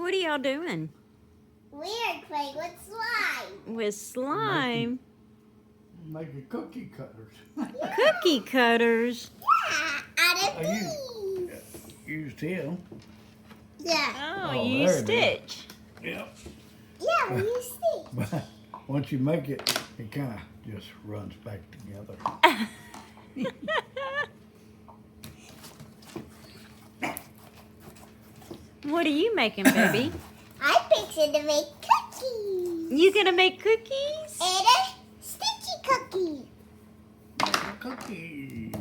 What are y'all doing? We are playing with slime. With slime? Making cookie cutters. Cookie cutters? Yeah, out of these. Used him. Yeah. Oh, Oh, you there it is. Stitch. Yep. Yeah, we use these. But once you make it, it kind of just runs back together. What are you making, baby? I fixing to make cookies. You gonna make cookies? And a sticky cookie. Make a cookie.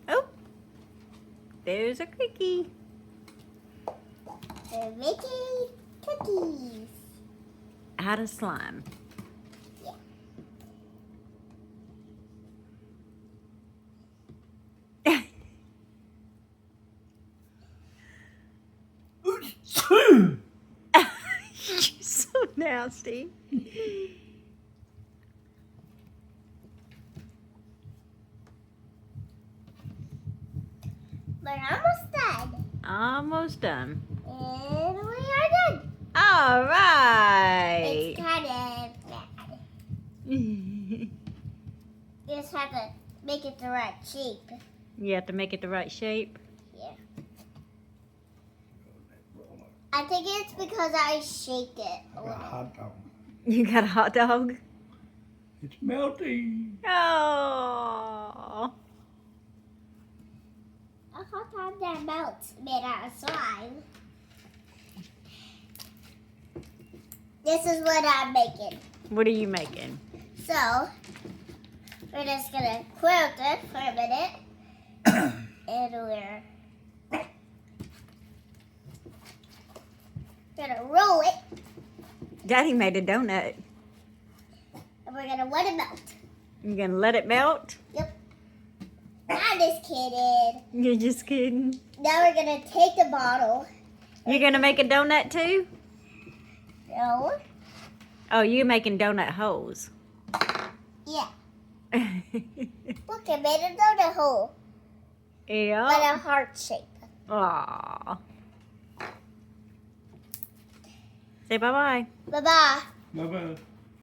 Oh, there's a cookie. We're making cookies. Out of slime. Yeah. You're so nasty. We're almost done. Almost done. And we are done. All right. It's kind of bad. You just have to make it the right shape. You have to make it the right shape. Yeah. I think it's because I shake it a I got a little. hot dog. You got a hot dog? It's melty. Oh. A hot dog that melts made out of slime. This is what I'm making. What are you making? So, we're just gonna quilt it for a minute. And we're gonna roll it. Daddy made a donut. And we're gonna let it melt. You gonna let it melt? Yep. I'm just kidding. You're just kidding. Now we're gonna take the bottle. You're gonna make a donut too? No. Oh, you're making donut holes. Yeah. Look, I made a donut hole. But Yeah. a heart shape. Aw. Say bye-bye. Bye-bye. Bye-bye.